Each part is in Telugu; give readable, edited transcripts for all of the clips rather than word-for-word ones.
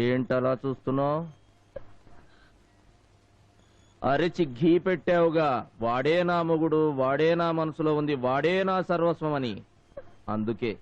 ఏంటలా చూస్తున్నావు? అరిచి ఘీ పెట్టావుగా, వాడే నా మొగుడు, వాడే నా మనసులో ఉంది, వాడే నా సర్వస్వం అని. అందుకే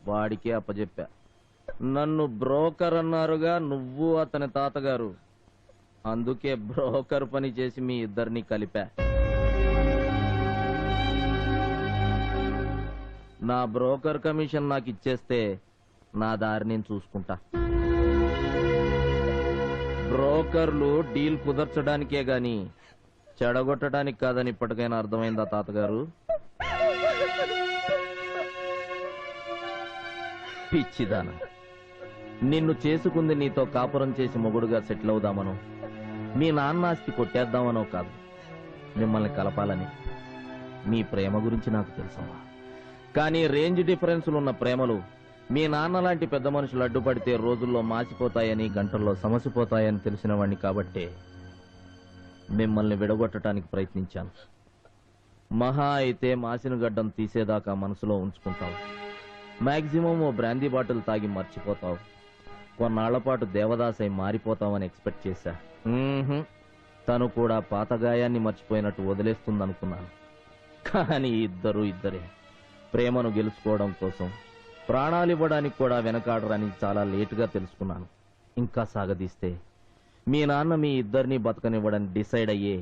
వాడికే అప్పచెప్పా. నన్ను బ్రోకర్ అన్నారుగా నువ్వు అతని తాతగారు, అందుకే బ్రోకర్ పని చేసి మీ ఇద్దరిని కలిపా. నా బ్రోకర్ కమిషన్ నాకు ఇచ్చేస్తే నా దారి నేను చూసుకుంటా. బ్రోకర్లు డీల్ కుదర్చడానికే గాని చెడగొట్టడానికి కాదని ఇప్పటికైనా అర్థమైందా తాతగారు? పిచ్చిదానా, నిన్ను చేసుకుంది నీతో కాపురం చేసి మొగుడుగా సెటిల్ అవుదామనో, మీ నాన్న ఆస్తి కొట్టేద్దామనో కాదు, మిమ్మల్ని కలపాలని. మీ ప్రేమ గురించి నాకు తెలుసమ్మా, కానీ రేంజ్ డిఫరెన్సులు ఉన్న ప్రేమలు మీ నాన్న లాంటి పెద్ద మనుషులు అడ్డుపడితే రోజుల్లో మాసిపోతాయని, గంటల్లో సమసిపోతాయని తెలిసిన వాణ్ణి కాబట్టే మిమ్మల్ని విడగొట్టడానికి ప్రయత్నించాను. మహా అయితే మాసిన గడ్డం తీసేదాకా మనసులో ఉంచుకుంటావు, మాక్సిమం ఓ బ్రాందీ బాటిల్ తాగి మర్చిపోతావు, కొన్నాళ్ల పాటు దేవదాసై మారిపోతావని ఎక్స్పెక్ట్ చేశా. తను కూడా పాత గాయాన్ని మర్చిపోయినట్టు వదిలేస్తుందనుకున్నాను. కానీ ఇద్దరే ప్రేమను గెలుచుకోవడం కోసం ప్రాణాలివ్వడానికి కూడా వెనకాడరని చాలా లేటుగా తెలుసుకున్నాను. ఇంకా సాగదీస్తే మీ నాన్న మీ ఇద్దరిని బతకనివ్వడానికి డిసైడ్ అయ్యే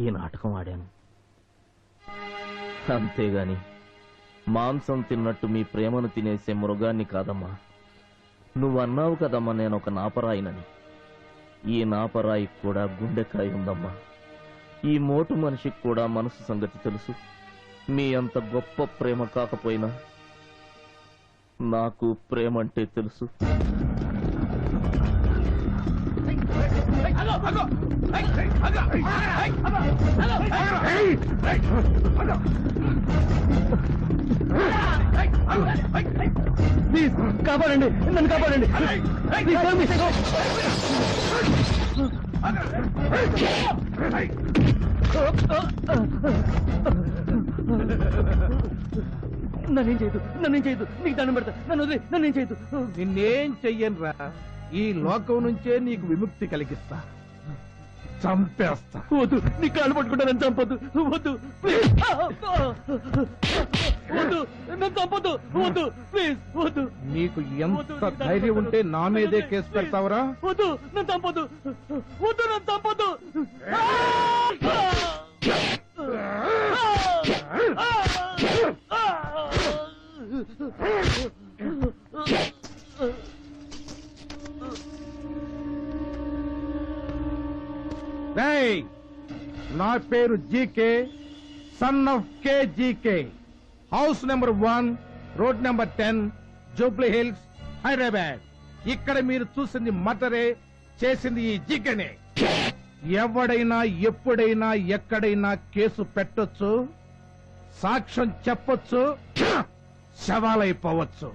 ఈ నాటకం ఆడాను. అంతేగాని మాంసం తిన్నట్టు మీ ప్రేమను తినేసే మృగాన్ని కాదమ్మా. నువ్వన్నావు కదమ్మా నేను ఒక నాపరాయినని. ఈ నాపరాయి కూడా గుండెకాయ ఉందమ్మా. ఈ మోటు మనిషికి కూడా మనసు సంగతి తెలుసు. మీ అంత గొప్ప ప్రేమ కాకపోయినా నాకు ప్రేమ అంటే తెలుసు. ప్లీజ్ కాపాడండి, నన్ను కాపాడండి. నన్నేం చేయదు, నీకు దండం పెడతా, నన్ను వదిలే, నన్నేం చేయదు. నిన్నేం చెయ్యను రా, ఈ లోకం నుంచే నీకు విముక్తి కలిగిస్తా, చంపేస్తా. వద్దు, నీ కాళ్ళు పట్టుకుంటా, నన్ను చంపొద్దు, వద్దు ప్లీజ్, వద్దు నన్ను చంపొద్దు, వద్దు ప్లీజ్, వద్దు. నీకు ఎంత ధైర్యం ఉంటే నా మీదే కేసు పెడతావురా? వద్దు నన్ను చంపొద్దు, వద్దు నన్ను చంపొద్దు. నా పేరు GK, son of K GK. House number 1, road number 10, Jubilee hills, Hyderabad. ఇక్కడ మీరు చూసింది మర్డరే, చేసింది ఈ జీకేనే. ఎవడైనా ఎప్పుడైనా ఎక్కడైనా కేసు పెట్టొచ్చు, సాక్ష్యం చెప్పొచ్చు, శవాలైపోవచ్చు.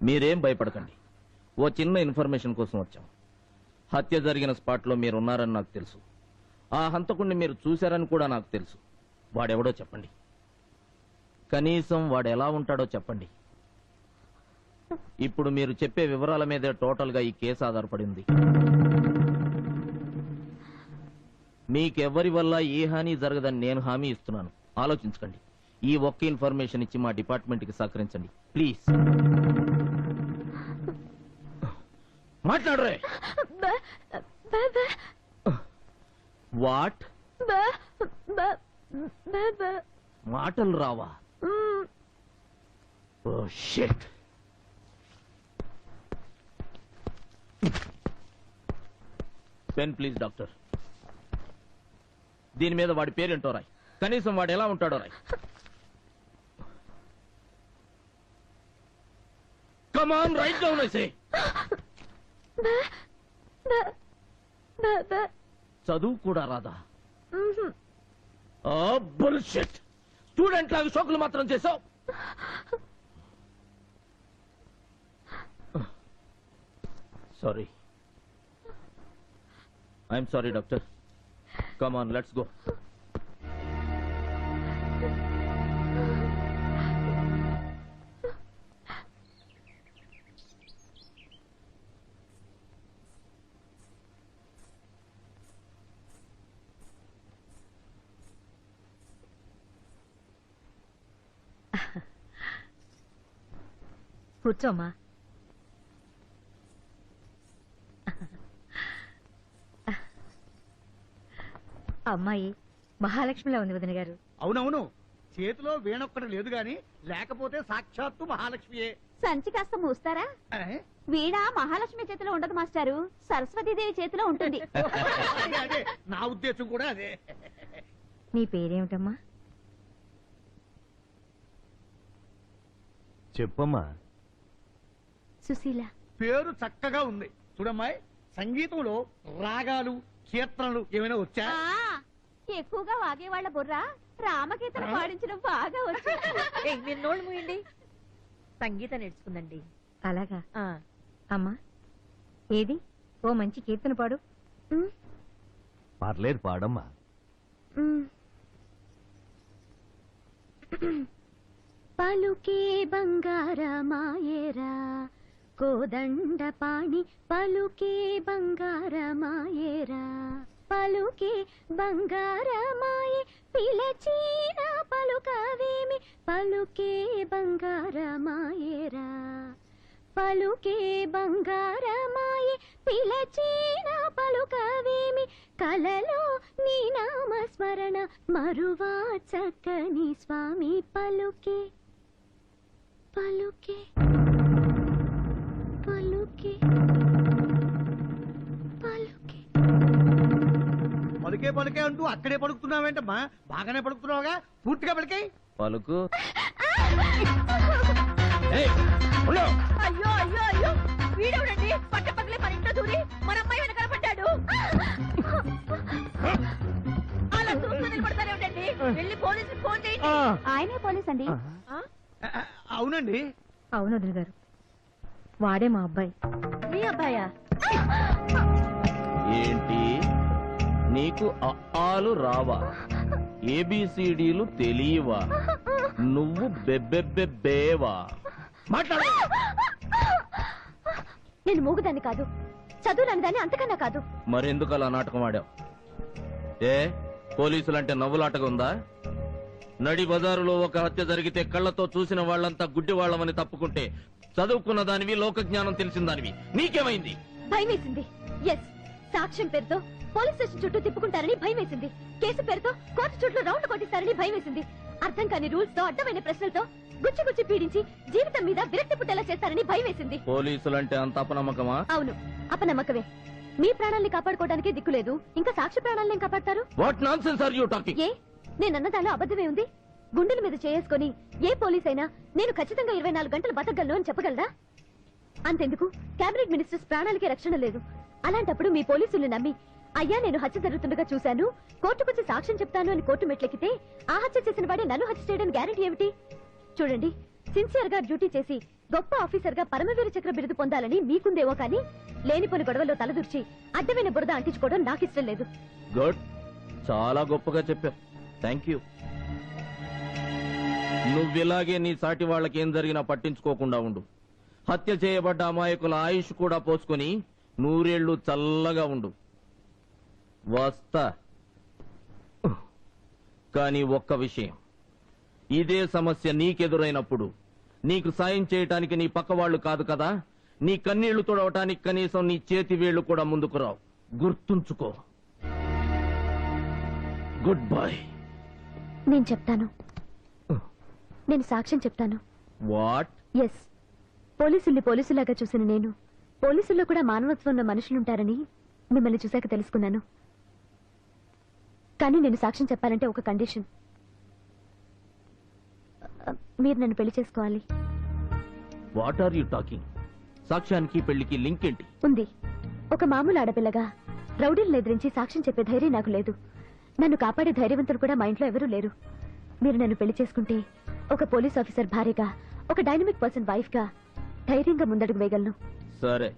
మీరేం భయపడకండి, ఓ చిన్న ఇన్ఫర్మేషన్ కోసం వచ్చాం. హత్య జరిగిన స్పాట్లో మీరున్నారని నాకు తెలుసు. ఆ హంతకుణ్ణి మీరు చూశారని కూడా నాకు తెలుసు. వాడెవడో చెప్పండి, కనీసం వాడు ఎలా ఉంటాడో చెప్పండి. ఇప్పుడు మీరు చెప్పే వివరాల మీదే టోటల్ గా ఈ కేసు ఆధారపడింది. మీకెవ్వరి వల్ల ఏ హాని జరగదని నేను హామీ ఇస్తున్నాను. ఆలోచించకండి. ఈ ఒక్క ఇన్ఫర్మేషన్ ఇచ్చి మా డిపార్ట్మెంట్ కి సహకరించండి ప్లీజ్. మాట్లాడరే. వాట్ మాటలు రావా? Oh shit. Pen please doctor. దీని మీద వాడి పేరేంటో రాయ్, కనీసం వాడు ఎలా ఉంటాడో రాయ్. Come on, write down I say. చదువు కూడా రాదా? బుల్షిట్. స్టూడెంట్ లాగా షోకులు మాత్రం చేసావు. Sorry. I'm sorry doctor. Come on, let's go. కూర్చోమ్మా. అమ్మాయి మహాలక్ష్మిలా ఉంది వదిన గారు. అవునవును, చేతిలో వీణొక్కడు లేదు గాని లేకపోతే సాక్షాత్తు మహాలక్ష్మియే. సంచి కాస్త మూస్తారా? వీణ మహాలక్ష్మి చేతిలో ఉండదు మాస్టారు, సరస్వతీదేవి చేతిలో ఉంటుంది. అదే అదే నా ఉద్దేశం కూడా అదే. నీ పేరేమిటమ్మా? చెప్పమ్మా. సుశీల. పేరు చక్కగా ఉంది. చూడమ్మాయి, సంగీతంలో రాగాలు కీర్తనలు ఏమైనా వచ్చా? ఎక్కువగా వాగేవాళ్ల బుర్ర రామకీర్తన పాడించడం బాగా వచ్చు. మీరు నోళ్ళు మూయండి. సంగీతం నేర్చుకుందండి. అలాగా? అమ్మా, ఏది ఓ మంచి కీర్తన పాడు. పర్లేదు, పాడమ్మా. పలుకే బంగారమాయేరా కోదండ పాణి, పలుకే బంగారమాయేరా, పలుకే బంగారమాయే పిలచీన పలుకవేమి, పలుకే బంగారమాయేరా, పలుకే బంగారమాయే పిలచీన పలుకవేమి, కలలో నీ నామస్మరణ మరువా చక్కని స్వామి, పలుకే పలుకే పలుకే పలుకే. పలుకే పలుకే అంటూ అక్కడే పలుకుతున్నావేంటమ్మా? బాగానే పలుకుతున్నావుగా, పూర్తిగా పలికే. పలుకు. అయ్యో అయ్యో అయ్యో, వీడెవడండి పట్ట పక్కలే మన ఇంట్లో దూరి మన అమ్మాయి వెనకాల పడ్డాడు. అలా చూస్తూ నిలబడతానే ఉండండి, వెళ్ళి పోలీసులకు ఫోన్ చేయండి. ఆయనే పోలీస్ అండి. అవునండి. అవును వదిన గారు, వాడే మా అబ్బాయి. మీ అబ్బాయా? ఏంటి, నీకు అఆలు రావా? ఏబిసిడీలు తెలియవా? నువ్వు బెబ్బెబ్బెబ్బేవా? మాట్లాడు. నేను మూగుదాన్ని కాదు, చదువురాని దాన్ని అంతకన్నా కాదు. మరెందుకు అలా నాటకం ఆడావు? ఏ పోలీసులంటే నవ్వులాటగా ఉందా? నడి బజారులో ఒక హత్య జరిగితే కళ్లతో చూసిన వాళ్ళంతా గుడ్డి వాళ్ళమని తప్పుకుంటే, చదువుకున్న దానివి, లోక జ్ఞానం తెలిసిన దానివి, నీకేమైంది? భయమేసింది. ఎస్, సాక్ష్యం పేరుతో పోలీస్ స్టేషన్ చుట్టూ తిప్పుకుంటారని భయమేసింది. కేసు పేరుతో కోర్టు చుట్టూ రౌండ్ కొట్టిస్తారని భయమేసింది. అర్థం కాని రూల్స్ తో, అడ్డమైన ప్రశ్నలతో గుచ్చి గుచ్చి పీడించి జీవితం మీద విరక్తి పుట్టేలా చేస్తారని భయమేసింది. పోలీసులంటే అంత అపనమ్మకమా? అవును, అపనమ్మకమే. మీ ప్రాణాల్ని కాపాడుకోవడానికి దిక్కులేదు, ఇంకా సాక్షి ప్రాణాలను కాపాడతారు? What nonsense are you talking? ఏ, నేనన్న దానిలో అబద్ధమే ఉంది? గుండెల మీద చేసుకుని ఏ పోలీస్ అయినా నేను ఖచ్చితంగా 24 గంటలు బతకగలను అని చెప్పగలరా? అంతెందుకు, కేబినెట్ మినిస్టర్స్ ప్రాణాలకే రక్షణ లేదు. అలాంటప్పుడు మీ పోలీసుల్ని నమ్మి, అయ్యా నేను హత్య జరుగుతుండగా చూశాను, కోర్టుకొచ్చి సాక్ష్యం చెప్తాను అని కోర్టు మెట్లెక్కితే ఆ హత్య చేసిన వాడే నన్ను హత్య చేయడానికి గ్యారెంటీ ఏమిటి? చూడండి, సిన్సియర్ గా డ్యూటీ చేసి గొప్ప ఆఫీసర్ గా పరమవీర చక్ర బిరుదు పొందాలని మీకుందేవో కానీ, లేనిపోని గొడవల్లో తలదూర్చి అడ్డమైన బురద అంటించుకోవడం నాకిష్టం లేదు. గుడ్, చాలా గొప్పగా చెప్పావు. Thank you. నువ్విలాగే నీ సాటి వాళ్ళకి ఏం జరిగినా పట్టించుకోకుండా ఉండు. హత్య చేయబడ్డ అమాయకుల ఆయుష్ కూడా పోసుకొని 100 ఏళ్లు చల్లగా ఉండు. వస్తా. కానీ ఒక్క విషయం, ఇదే సమస్య నీకెదురైనప్పుడు నీకు సాయం చేయటానికి నీ పక్క వాళ్ళు కాదు కదా, నీ కన్నీళ్లు తుడవటానికి కనీసం నీ చేతి వేళ్లు కూడా ముందుకు రావు. గుర్తుంచుకో. Good bye. నేను చెప్తాను, నేను సాక్ష్యం చెప్తాను. వాట్? ఎస్, పోలీసుల్ని పోలీసులాగా చూసిన నేను పోలీసుల్లో కూడా మానవత్వం ఉన్న మనుషులుంటారని మిమ్మల్ని చూశాక తెలుసుకున్నాను. కానీ నేను సాక్ష్యం చెప్పాలంటే ఒక కండిషన్. మీరు నన్ను పెళ్లి చేసుకోవాలి. What are you talking? సాక్ష్యానికి పెళ్లికి లింక్ ఏంటి? ఉంది. ఒక మామూలు ఆడపిల్లగా రౌడీలను ఎదిరించి సాక్ష్యం చెప్పే ధైర్యం నాకు లేదు. నన్ను కాపాడే ధైర్యవంతులు కూడా మా ఇంట్లో ఎవరూ లేరు. మీరు నన్ను పెళ్లి చేసుకుంటే ఒక పోలీస్ ఆఫీసర్ భార్యగా, ఒక డైనమిక్ పర్సన్ వైఫ్ గా ధైర్యంగా ముందడుగు వేయగలను. సరే,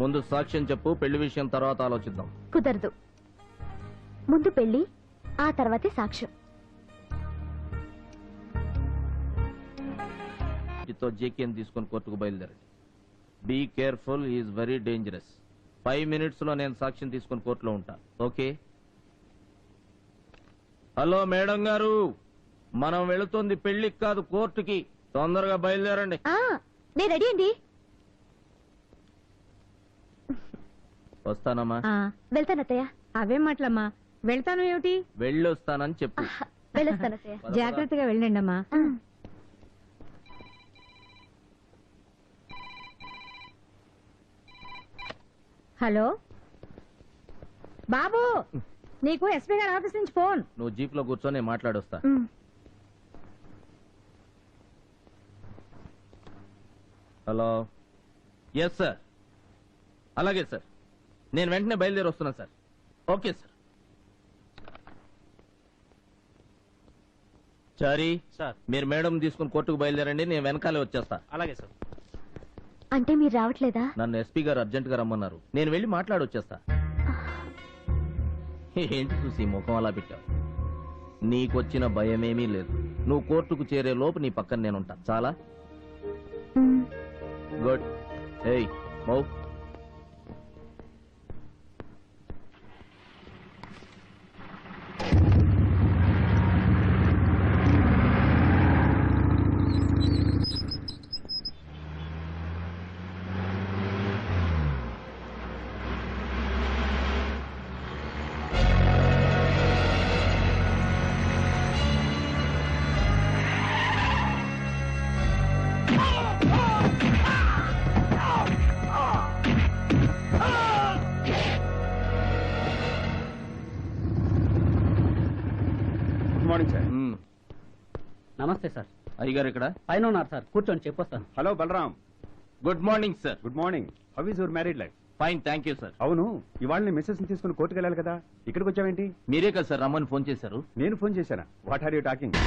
ముందు సాక్ష్యం చెప్పు, పెళ్లి విషయం తర్వాత ఆలోచిద్దాం. కుదరదు. ముందు పెళ్లి, ఆ తర్వాతే సాక్ష్యం. జేకేని తీసుకొని కోర్టుకు బయలుదేరండి. Be careful, is very dangerous. 5 minutes లో నేను సాక్ష్యం తీసుకొని కోర్టులో ఉంటా. ఓకే? హలో మేడం గారు, మనం వెళుతుంది పెళ్లికి కాదు, కోర్టుకి. తొందరగా బయలుదేరండి. నేను రెడీ అండి. వస్తానమ్మా. వెళ్తానత్తయ్య. అవేం మాటలమ్మా, వెళ్తాను ఏమిటి? వెళ్ళొస్తానని చెప్పు. వెళ్ళొస్తానత్తయ్య. జాగ్రత్తగా వెళ్ళండి అమ్మా. హలో బాబు, నీకు ఎస్పీ గారి ఆఫీస్ నుంచి ఫోన్. నువ్వు జీప్ లో కూర్చొని నేను మాట్లాడొస్తా. హలో. Yes sir. అలాగే సార్, నేను వెంటనే బయలుదేరి వస్తున్నా sir. Okay sir. Sorry sir. మీరు మేడం తీసుకుని కోర్టుకు బయలుదేరండి, నేను వెనకాలే వచ్చేస్తా. అలాగే సార్. అంటే మీరు రావట్లేదా? నన్ను ఎస్పీ గారు అర్జెంట్ గా రమ్మన్నారు, నేను వెళ్ళి మాట్లాడొచ్చేస్తా. ఏంటి చూసి ముఖం అలా పెట్టావు? నీకొచ్చిన భయమేమీ లేదు. నువ్వు కోర్టుకు చేరే లోపు నీ పక్కన నేనుంటా. చాలా గుడ్. ఏయ్ మౌ. Morning sir. నమస్తే సార్. అయ్యగారు ఇక్కడ పైన ఉన్నారు సార్, కూర్చోండి చెప్పొస్తాను. Hello Balram. Good morning sir. Good morning. How is your married life? Fine, thank you sir. అవును, ఇవాళ నీ మిస్సెస్ ని తీసుకుని కోర్టుకు వెళ్ళాలి కదా, ఇక్కడికి వచ్చావేంటి? మీరే కదా సార్ రమ్మని ఫోన్ చేశారు. నేను ఫోన్ చేశానా? What are you talking?